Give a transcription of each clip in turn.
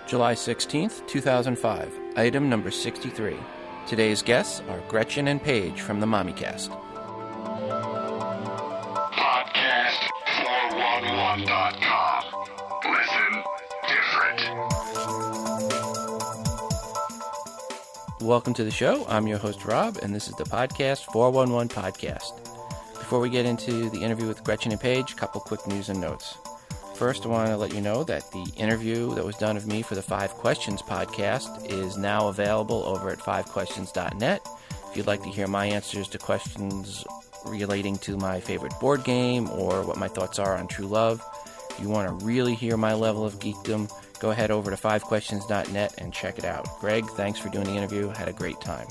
July 16th, 2005, item number 63. Today's guests are Gretchen and Paige from the MommyCast. Podcast411.com. Listen different. Welcome to the show. I'm your host, Rob, and this is the Podcast 411 Podcast. Before we get into the interview with Gretchen and Paige, a couple quick news and notes. First, I want to let you know that the interview that was done of me for the 5 Questions podcast is now available over at 5questions.net. If you'd like to hear my answers to questions relating to my favorite board game or what my thoughts are on true love, if you want to really hear my level of geekdom, go ahead over to 5questions.net and check it out. Greg, thanks for doing the interview. Had a great time.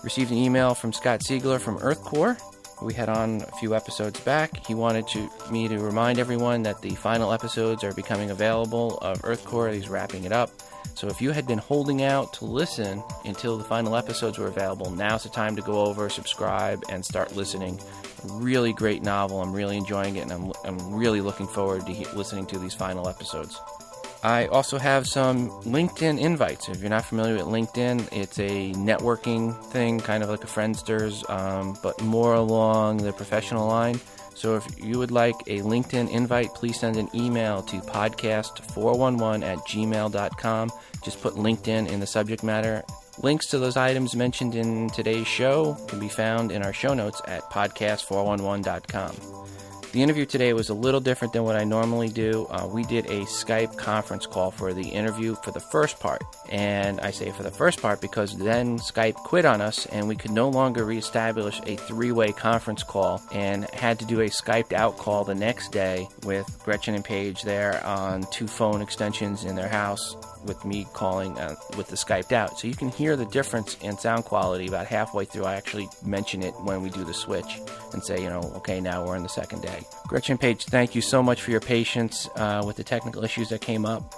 Received an email from Scott Siegler from EarthCore. We had on a few episodes back. He wanted me to remind everyone that the final episodes are becoming available of EarthCore. He's wrapping it up. So if you had been holding out to listen until the final episodes were available, now's the time to go over, subscribe, and start listening. Really great novel. I'm really enjoying it, and I'm really looking forward to listening to these final episodes. I also have some LinkedIn invites. If you're not familiar with LinkedIn, it's a networking thing, kind of like a Friendster's, but more along the professional line. So if you would like a LinkedIn invite, please send an email to podcast411@gmail.com. Just put LinkedIn in the subject matter. Links to those items mentioned in today's show can be found in our show notes at podcast411.com. The interview today was a little different than what I normally do. We did a Skype conference call for the interview for the first part. And I say for the first part because then Skype quit on us and we could no longer reestablish a 3-way conference call and had to do a Skyped out call the next day with Gretchen and Paige there on 2 phone extensions in their house with me calling with the Skyped out. So you can hear the difference in sound quality about halfway through. I actually mention it when we do the switch and say, okay, now we're on the second day. Gretchen and Paige, thank you so much for your patience with the technical issues that came up.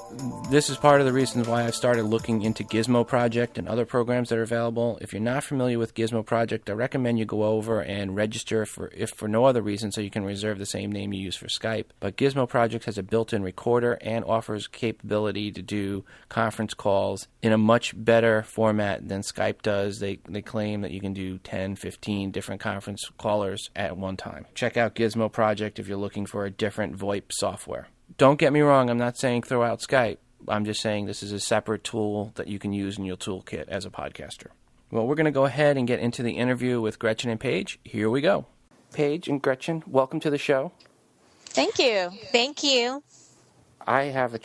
This is part of the reasons why I've started looking into Gizmo Project and other programs that are available. If you're not familiar with Gizmo Project, I recommend you go over and register if for no other reason, so you can reserve the same name you use for Skype. But Gizmo Project has a built-in recorder and offers capability to do conference calls in a much better format than Skype does. They claim that you can do 10, 15 different conference callers at one time. Check out Gizmo Project if you're looking for a different VoIP software. Don't get me wrong, I'm not saying throw out Skype. I'm just saying this is a separate tool that you can use in your toolkit as a podcaster. Well, we're going to go ahead and get into the interview with Gretchen and Paige. Here we go. Paige and Gretchen, welcome to the show. Thank you. Thank you. I have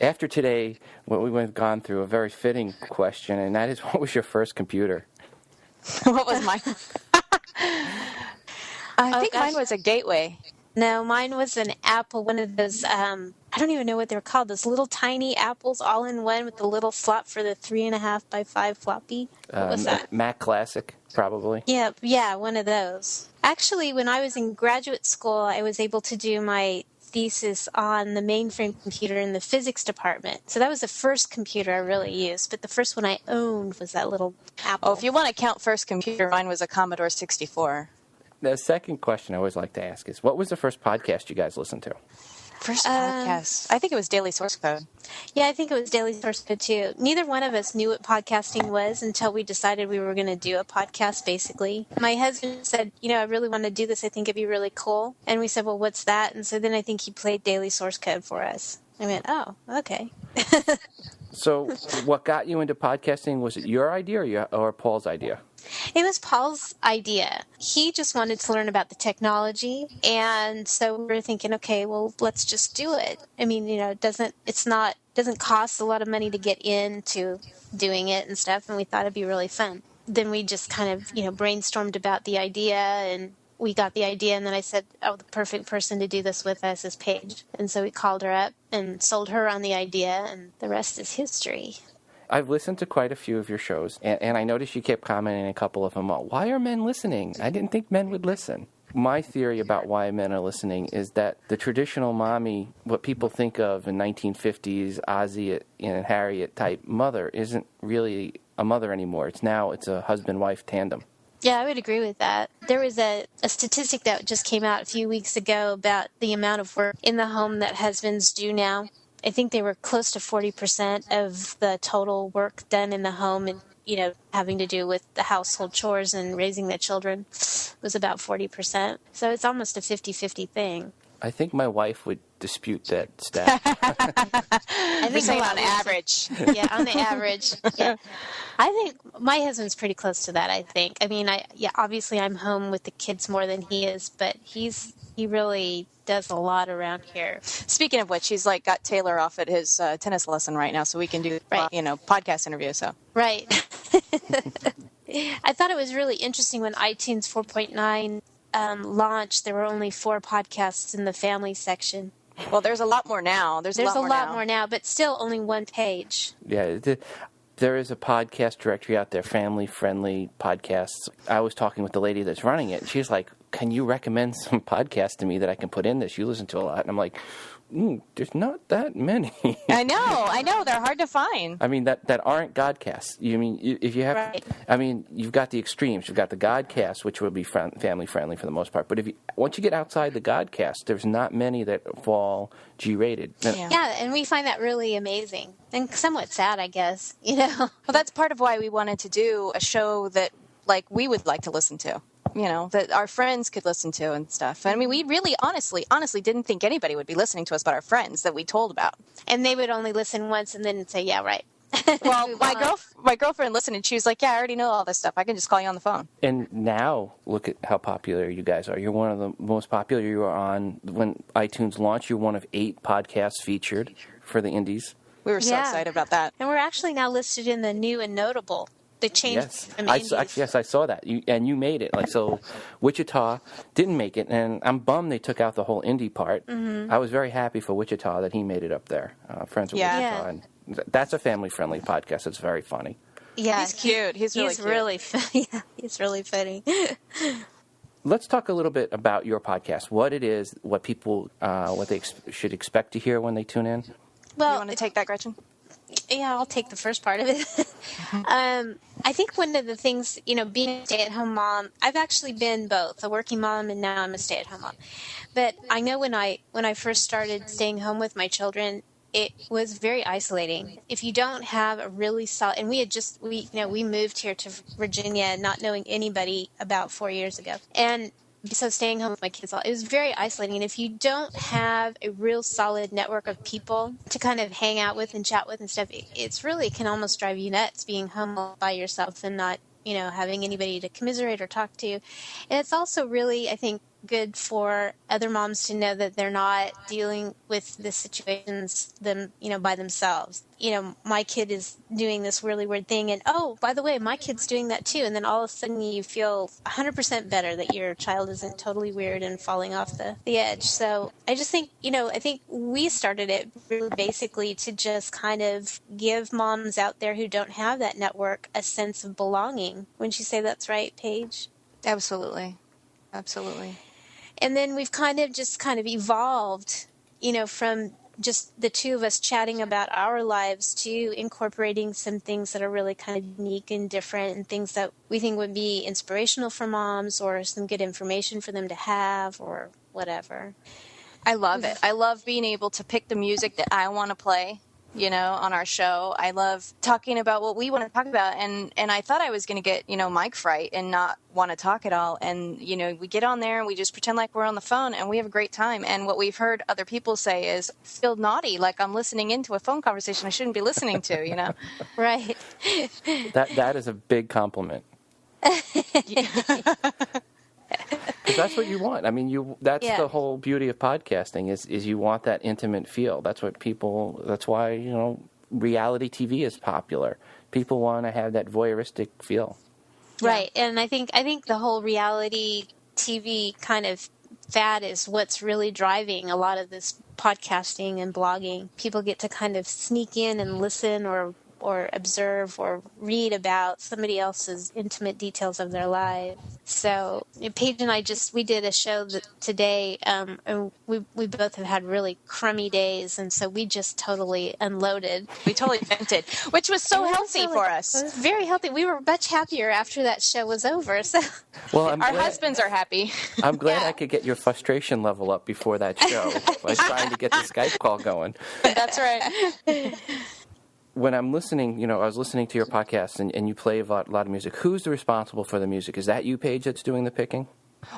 after today, what we've gone through, a very fitting question, and that is, what was your first computer? What was mine? I think mine was a Gateway. No, mine was an Apple, one of those, I don't even know what they're called, those little tiny apples all in one with the little slot for the 3.5 by 5 floppy. What was that? Mac Classic, probably. Yeah, one of those. Actually, when I was in graduate school, I was able to do my thesis on the mainframe computer in the physics department. So that was the first computer I really used, but the first one I owned was that little Apple. Oh, if you want to count first computer, mine was a Commodore 64. The second question I always like to ask is, what was the first podcast you guys listened to? First podcast? I think it was Daily Source Code. Yeah, I think it was Daily Source Code too. Neither one of us knew what podcasting was until we decided we were going to do a podcast, basically. My husband said, I really want to do this. I think it'd be really cool. And we said, well, what's that? And so then I think he played Daily Source Code for us. I went, oh, okay. So what got you into podcasting? Was it your idea or Paul's idea? It was Paul's idea. He just wanted to learn about the technology, and so we were thinking, okay, well, let's just do it. I mean, it doesn't cost a lot of money to get into doing it and stuff, and we thought it'd be really fun. Then we just kind of, brainstormed about the idea, and we got the idea, and then I said, oh, the perfect person to do this with us is Paige. And so we called her up and sold her on the idea, and the rest is history. I've listened to quite a few of your shows, and I noticed you kept commenting a couple of them. Why are men listening? I didn't think men would listen. My theory about why men are listening is that the traditional mommy, what people think of in 1950s Ozzie and Harriet type mother, isn't really a mother anymore. It's a husband-wife tandem. Yeah, I would agree with that. There was a statistic that just came out a few weeks ago about the amount of work in the home that husbands do now. I think they were close to 40% of the total work done in the home, and having to do with the household chores and raising the children was about 40%. So it's almost a 50-50 thing. I think my wife would dispute that stat. I think on average. Yeah, on the average. Yeah. I think my husband's pretty close to that, I think. I mean, obviously I'm home with the kids more than he is, but he really does a lot around here. Speaking of which, he's got Taylor off at his tennis lesson right now, so we can do, podcast interview, so. Right. I thought it was really interesting when iTunes 4.9 launched, there were only 4 podcasts in the family section. Well, there's a lot more now. There's a lot more now, but still only one page. Yeah, there is a podcast directory out there, family-friendly podcasts. I was talking with the lady that's running it, and she's like, can you recommend some podcasts to me that I can put in this? You listen to a lot. And I'm like, there's not that many. I know. They're hard to find. I mean, that aren't Godcasts. You mean, if you have, right. I mean, you've got the extremes. You've got the Godcasts, which would be family-friendly for the most part. But once you get outside the Godcast, there's not many that fall G-rated. Yeah, and we find that really amazing and somewhat sad, I guess, Well, that's part of why we wanted to do a show that, we would like to listen to. That our friends could listen to and stuff. I mean, we really honestly didn't think anybody would be listening to us but our friends that we told about. And they would only listen once and then say, yeah, right. Well, my girlfriend listened and she was like, yeah, I already know all this stuff. I can just call you on the phone. And now, look at how popular you guys are. You're one of the most popular. You were on, when iTunes launched, you're one of 8 podcasts featured for the indies. We were so excited about that. And we're actually now listed in the new and notable. They changed from indies. Yes, I saw that. You made it. So Wichita didn't make it, and I'm bummed they took out the whole indie part. Mm-hmm. I was very happy for Wichita that he made it up there. Friends with Wichita. Yeah. And that's a family-friendly podcast. It's very funny. Yeah, he's cute. He's really cute. He's really funny. Let's talk a little bit about your podcast, what it is, what people what they should expect to hear when they tune in. Well, you want to take that, Gretchen? Yeah, I'll take the first part of it. I think one of the things, being a stay-at-home mom, I've actually been both, a working mom and now I'm a stay-at-home mom. But I know when I first started staying home with my children, it was very isolating. If you don't have a really solid, and we moved here to Virginia not knowing anybody about 4 years ago. And so staying home with my kids, it was very isolating. And if you don't have a real solid network of people to kind of hang out with and chat with and stuff, it's really can almost drive you nuts being home all by yourself and not, having anybody to commiserate or talk to. And it's also really, I think, good for other moms to know that they're not dealing with the situations by themselves. My kid is doing this really weird thing, and oh, by the way, my kid's doing that too. And then all of a sudden you feel 100% better that your child isn't totally weird and falling off the edge. So I just think, I think we started it really basically to just kind of give moms out there who don't have that network a sense of belonging. Wouldn't you say that's right, Paige? Absolutely. And then we've kind of evolved, from just the two of us chatting about our lives to incorporating some things that are really kind of unique and different and things that we think would be inspirational for moms or some good information for them to have or whatever. I love it. I love being able to pick the music that I want to play. On our show. I love talking about what we want to talk about. And I thought I was going to get, mic fright and not want to talk at all. And, we get on there and we just pretend like we're on the phone and we have a great time. And what we've heard other people say is, I feel naughty, like I'm listening into a phone conversation I shouldn't be listening to, Right. That is a big compliment. Because that's what you want. I mean, that's the whole beauty of podcasting is you want that intimate feel. That's why, reality TV is popular. People want to have that voyeuristic feel. Right. And I think the whole reality TV kind of fad is what's really driving a lot of this podcasting and blogging. People get to kind of sneak in and listen or or observe or read about somebody else's intimate details of their lives. So Paige and I we did a show today, and we both have had really crummy days, and so we just totally unloaded. We totally vented, which was so healthy for us. It was very healthy. We were much happier after that show was over. So, well, our husbands are happy. I'm glad I could get your frustration level up before that show by trying to get the Skype call going. That's right. When I'm listening, I was listening to your podcast, and you play a lot of music. Who's responsible for the music? Is that you, Paige, that's doing the picking?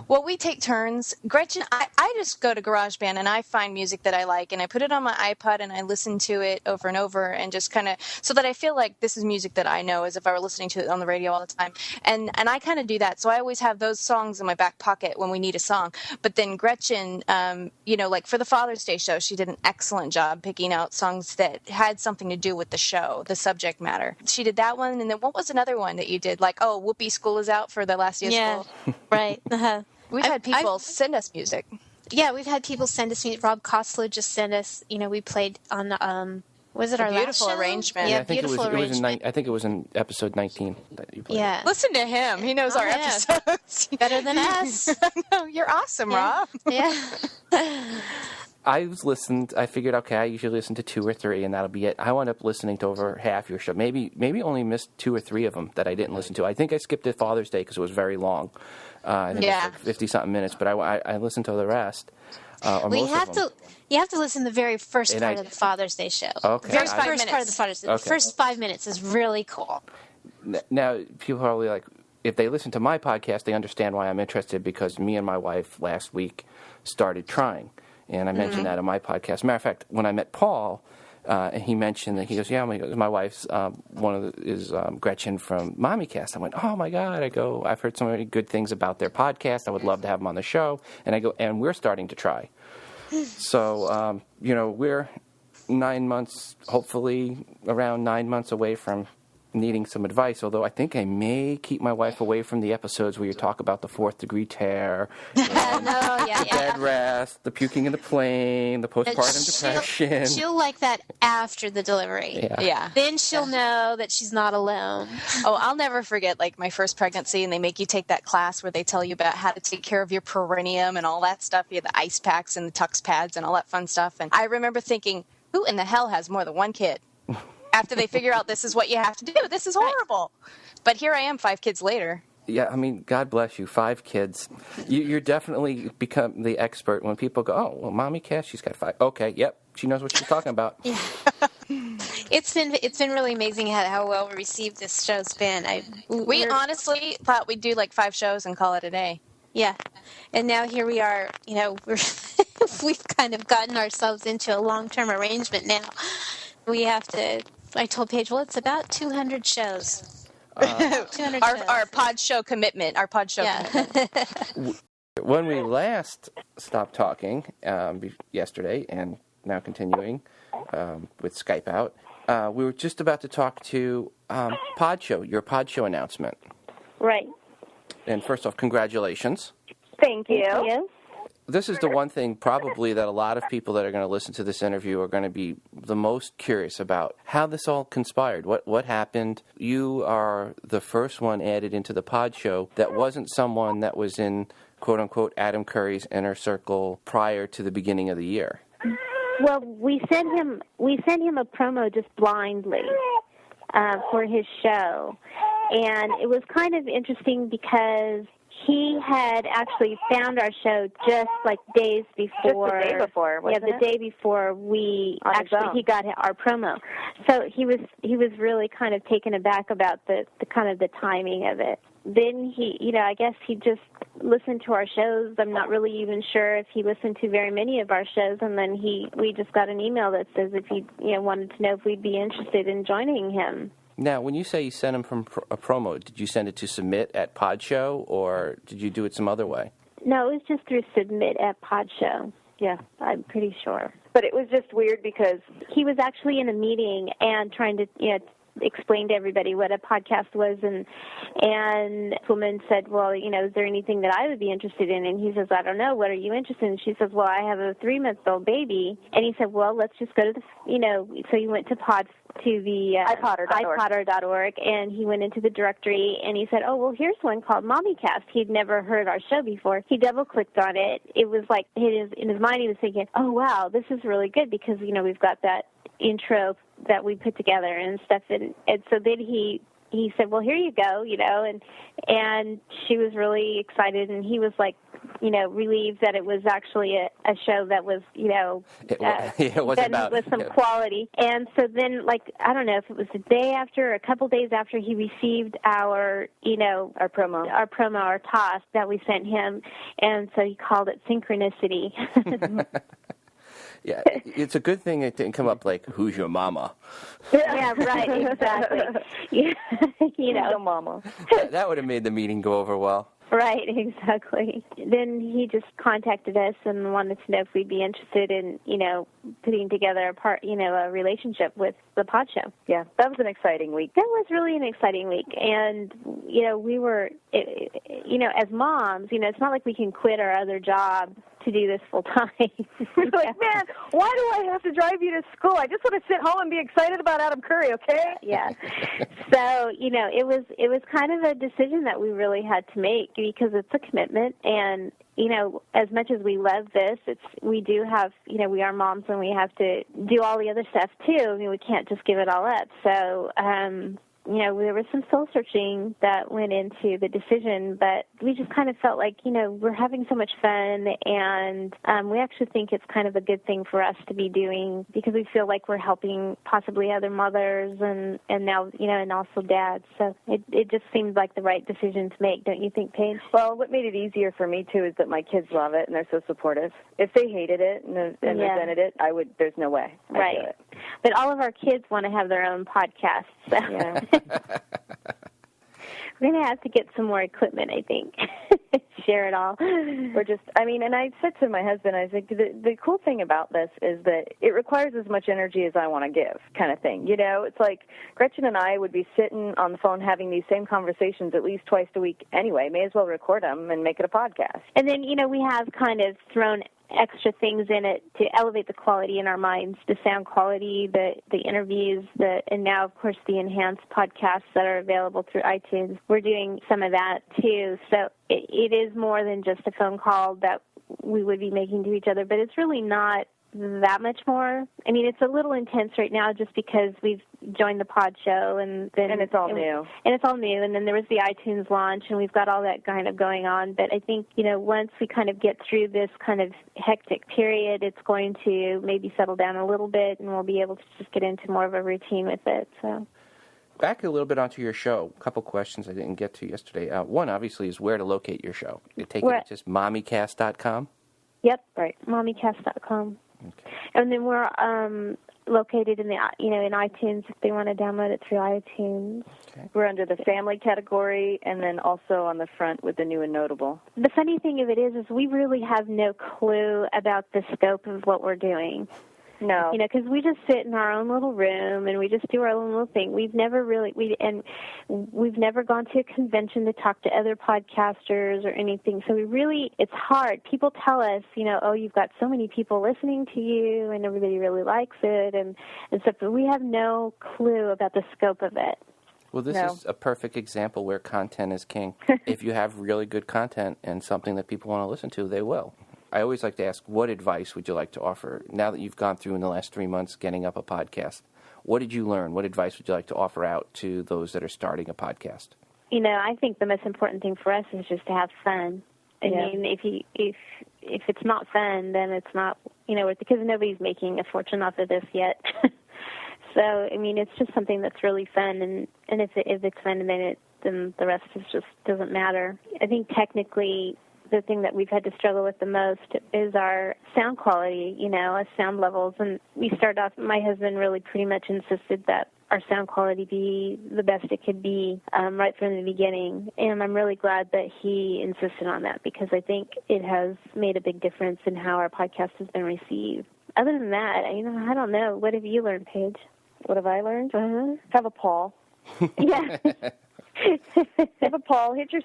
Well, we take turns. Gretchen, I just go to GarageBand and I find music that I like and I put it on my iPod and I listen to it over and over and just kind of so that I feel like this is music that I know as if I were listening to it on the radio all the time. And I kind of do that. So I always have those songs in my back pocket when we need a song. But then Gretchen, like for the Father's Day show, she did an excellent job picking out songs that had something to do with the show, the subject matter. She did that one. And then what was another one that you did? Like, Whoopi, school is out for the last day of school. Right. Uh-huh. We've had people send us music. Yeah, we've had people send us music. Rob Kostler just sent us, we played on, was it our beautiful last show? arrangement? Yeah, I think beautiful arrangement. I think it was in episode 19 that you played. Yeah. Listen to him. He knows our episodes. Better than us. No, you're awesome, Rob. Yeah. I figured, okay, I usually listen to 2 or 3, and that'll be it. I wound up listening to over half your show. Maybe only missed 2 or 3 of them that I didn't listen to. I think I skipped it Father's Day because it was very long. I think it was like 50-something minutes, but I listened to the rest. You have to listen to the very first part of the Father's Day show. Okay. Very first part of the Father's Day. Okay. The first 5 minutes is really cool. Now, people are probably like, if they listen to my podcast, they understand why I'm interested because me and my wife last week started trying. And I mentioned that in my podcast. Matter of fact, when I met Paul, and he mentioned that, he goes, my wife's is Gretchen from MommyCast. I went, oh my God. I go, I've heard so many good things about their podcast. I would love to have them on the show. And I go, and we're starting to try. So, we're 9 months, hopefully around 9 months away from needing some advice, although I think I may keep my wife away from the episodes where you talk about the 4th-degree tear, bed rest, the puking in the plane, the postpartum depression. She'll like that after the delivery. Yeah. Then she'll know that she's not alone. Oh, I'll never forget, like, my first pregnancy, and they make you take that class where they tell you about how to take care of your perineum and all that stuff. You have the ice packs and the tux pads and all that fun stuff. And I remember thinking, who in the hell has more than one kid? After they figure out this is what you have to do. This is horrible. But here I am 5 kids later. Yeah, I mean, God bless you, 5 kids. You're definitely become the expert when people go, oh, well, MommyCast, she's got 5. Okay, yep, she knows what she's talking about. Yeah. It's been really amazing how well received this show's been. We honestly thought we'd do like 5 shows and call it a day. Yeah. And now here we are, we've kind of gotten ourselves into a long-term arrangement now. We have to... I told Paige, well, it's about 200 shows. 200 shows. Our pod show commitment. Our pod show commitment. When we last stopped talking, yesterday, and now continuing with Skype out, we were just about to talk to your pod show announcement. Right. And first off, congratulations. Thank you. This is the one thing probably that a lot of people that are going to listen to this interview are going to be the most curious about. How this all conspired. What happened? You are the first one added into the pod show that wasn't someone that was in, quote-unquote, Adam Curry's inner circle prior to the beginning of the year. Well, we sent him a promo just blindly for his show. And it was kind of interesting because he had actually found our show just like days before. Just the day before, wasn't the day before he got our promo. So he was really kind of taken aback about the kind of the timing of it. Then I guess he just listened to our shows. I'm not really even sure if he listened to very many of our shows. And then we just got an email that says if he wanted to know if we'd be interested in joining him. Now, when you say you sent him from a promo, did you send it to submit at Podshow, or did you do it some other way? No, it was just through submit at Podshow. Yeah, I'm pretty sure. But it was just weird because he was actually in a meeting and trying to explained to everybody what a podcast was, and this woman said, well, is there anything that I would be interested in? And he says, I don't know. What are you interested in? She says, well, I have a 3-month-old baby. And he said, well, let's just go to so he went to the iPodder.org, and he went into the directory, and he said, oh, well, here's one called MommyCast. He'd never heard our show before. He double-clicked on it. It was like, in his mind, he was thinking, oh, wow, this is really good because, we've got that intro that we put together and stuff. And so then he said, well, here you go, and she was really excited, and he was like, relieved that it was actually a show that was, it was about with some quality. And so then, I don't know if it was a day after or a couple days after he received our promo, our toss that we sent him, and so he called it Synchronicity. Yeah, it's a good thing it didn't come up like, who's your mama? Yeah, right, exactly. Your mama. That would have made the meeting go over well. Right, exactly. Then he just contacted us and wanted to know if we'd be interested in, putting together a relationship with the pod show. Yeah, that was an exciting week. That was really an exciting week. And, we were, as moms, it's not like we can quit our other job to do this full time. We're like, man, why do I have to drive you to school? I just want to sit home and be excited about Adam Curry, okay? Yeah. So, it was kind of a decision that we really had to make because it's a commitment. And, as much as we love this, we do have, we are moms and we have to do all the other stuff too. We can't just give it all up. So, there was some soul searching that went into the decision, but we just kind of felt like, we're having so much fun, and we actually think it's kind of a good thing for us to be doing because we feel like we're helping possibly other mothers and now, and also dads. So it just seemed like the right decision to make, don't you think, Paige? Well, what made it easier for me, too, is that my kids love it and they're so supportive. If they hated it and resented it, there's no way I'd do it. But all of our kids want to have their own podcasts. So. Yeah. We're going to have to get some more equipment, I think. Share it all. Or just, and I said to my husband, I was like, the cool thing about this is that it requires as much energy as I want to give, kind of thing. It's like Gretchen and I would be sitting on the phone having these same conversations at least twice a week anyway. May as well record them and make it a podcast. And then, we have kind of thrown extra things in it to elevate the quality in our minds, the sound quality, the interviews, and now, of course, the enhanced podcasts that are available through iTunes. We're doing some of that, too. So it is more than just a phone call that we would be making to each other, but it's really not that much more. It's a little intense right now just because we've joined the pod show and it's all new. And it's all new. And then there was the iTunes launch, and we've got all that kind of going on. But I think, once we kind of get through this kind of hectic period, it's going to maybe settle down a little bit, and we'll be able to just get into more of a routine with it. So. Back a little bit onto your show. A couple questions I didn't get to yesterday. One, obviously, is where to locate your show. You take it at just MommyCast.com? Yep, right. MommyCast.com. Okay. And then we're located in in iTunes if they want to download it through iTunes. Okay. We're under the family category, and then also on the front with the new and notable. The funny thing of it is we really have no clue about the scope of what we're doing. No. Because we just sit in our own little room and we just do our own little thing. We've never gone to a convention to talk to other podcasters or anything. So it's hard. People tell us, oh, you've got so many people listening to you and everybody really likes it and stuff, but we have no clue about the scope of it. Well, this is a perfect example where content is king. If you have really good content and something that people want to listen to, they will. I always like to ask, what advice would you like to offer? Now that you've gone through in the last 3 months getting up a podcast, what did you learn? What advice would you like to offer out to those that are starting a podcast? I think the most important thing for us is just to have fun. I mean, if it's not fun, then it's not, because nobody's making a fortune off of this yet. So, it's just something that's really fun, and if it's fun, then the rest just doesn't matter. I think technically the thing that we've had to struggle with the most is our sound quality, our sound levels. And we started off, my husband really pretty much insisted that our sound quality be the best it could be right from the beginning. And I'm really glad that he insisted on that because I think it has made a big difference in how our podcast has been received. Other than that, I don't know. What have you learned, Paige? What have I learned? Uh-huh. Have a Paul. Yeah. Have a Paul. Hit your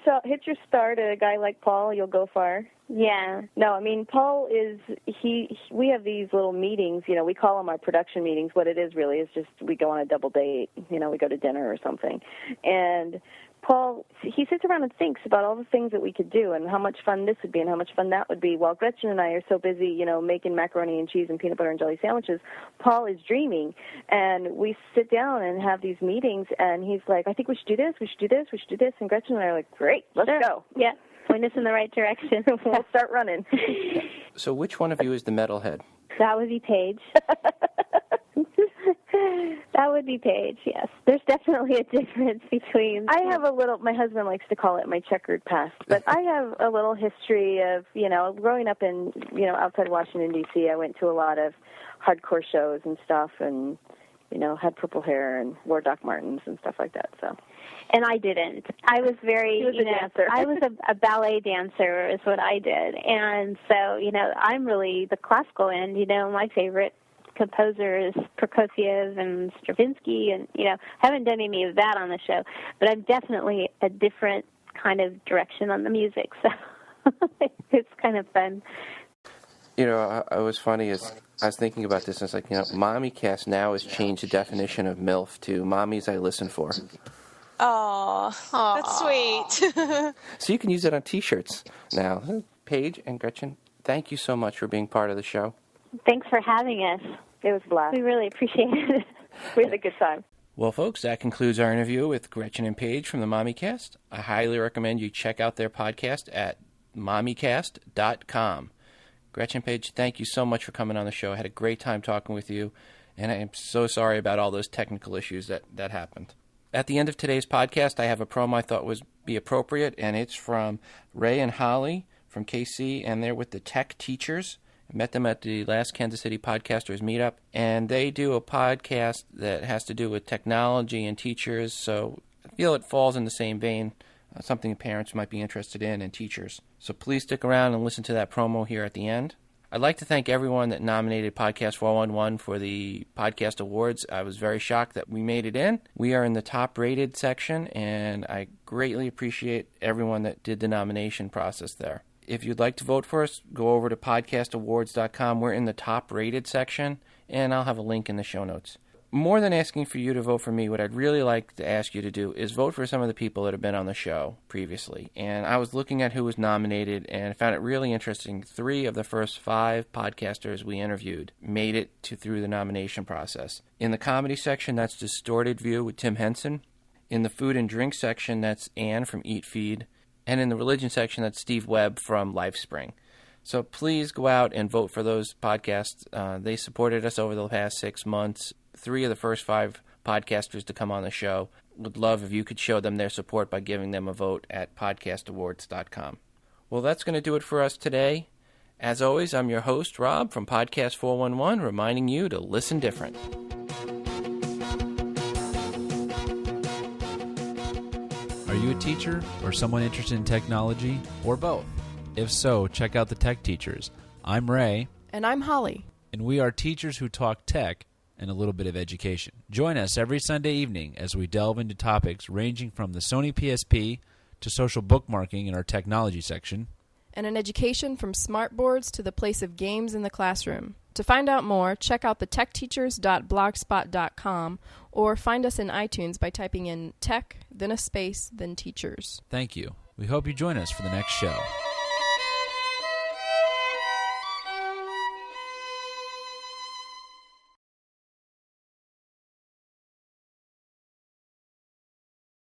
star to a guy like Paul. You'll go far. Yeah. No, I mean, Paul is, we have these little meetings, we call them our production meetings. What it is really is just we go on a double date, we go to dinner or something. And Paul, he sits around and thinks about all the things that we could do and how much fun this would be and how much fun that would be. While Gretchen and I are so busy, making macaroni and cheese and peanut butter and jelly sandwiches, Paul is dreaming. And we sit down and have these meetings, and he's like, I think we should do this, we should do this, we should do this. And Gretchen and I are like, great, let's go. Yeah. Point us in the right direction. We'll start running. So which one of you is the metalhead? That would be Paige. That would be Paige, yes. There's definitely a difference between... I have a little, my husband likes to call it my checkered past, but I have a little history of, growing up in, outside Washington, D.C., I went to a lot of hardcore shows and stuff and, had purple hair and wore Doc Martens and stuff like that, so... And I didn't. I was very, She was a dancer. I was a ballet dancer is what I did. And so, I'm really the classical end. My favorite composer is Prokofiev and Stravinsky. And, haven't done any of that on the show. But I'm definitely a different kind of direction on the music. So it's kind of fun. It was funny as I was thinking about this, and it's like, MommyCast now has changed the definition of MILF to Mommies I Listen For. Oh, that's sweet. So you can use it on T-shirts now. Paige and Gretchen, thank you so much for being part of the show. Thanks for having us. It was a blast. We really appreciate it. We had a good time. Well, folks, that concludes our interview with Gretchen and Paige from the MommyCast. I highly recommend you check out their podcast at MommyCast.com. Gretchen and Paige, thank you so much for coming on the show. I had a great time talking with you, and I am so sorry about all those technical issues that happened. At the end of today's podcast, I have a promo I thought would be appropriate, and it's from Ray and Holly from KC, and they're with the Tech Teachers. I met them at the last Kansas City Podcasters Meetup, and they do a podcast that has to do with technology and teachers, so I feel it falls in the same vein, something parents might be interested in and teachers. So please stick around and listen to that promo here at the end. I'd like to thank everyone that nominated Podcast 411 for the Podcast Awards. I was very shocked that we made it in. We are in the top-rated section, and I greatly appreciate everyone that did the nomination process there. If you'd like to vote for us, go over to podcastawards.com. We're in the top-rated section, and I'll have a link in the show notes. More than asking for you to vote for me, what I'd really like to ask you to do is vote for some of the people that have been on the show previously. And I was looking at who was nominated and found it really interesting. 3 of the first 5 podcasters we interviewed made it through the nomination process. In the comedy section, that's Distorted View with Tim Henson. In the food and drink section, that's Ann from Eat Feed. And in the religion section, that's Steve Webb from Lifespring. So please go out and vote for those podcasts. They supported us over the past 6 months. 3 of the first 5 podcasters to come on the show. Would love if you could show them their support by giving them a vote at podcastawards.com. Well, that's going to do it for us today. As always, I'm your host, Rob, from Podcast 411, reminding you to listen different. Are you a teacher or someone interested in technology, or both? If so, check out the Tech Teachers. I'm Ray. And I'm Holly. And we are teachers who talk tech and a little bit of education. Join us every Sunday evening as we delve into topics ranging from the Sony PSP to social bookmarking in our technology section, and an education from smartboards to the place of games in the classroom. To find out more, check out the techteachers.blogspot.com or find us in iTunes by typing in tech, then a space, then teachers. Thank you. We hope you join us for the next show.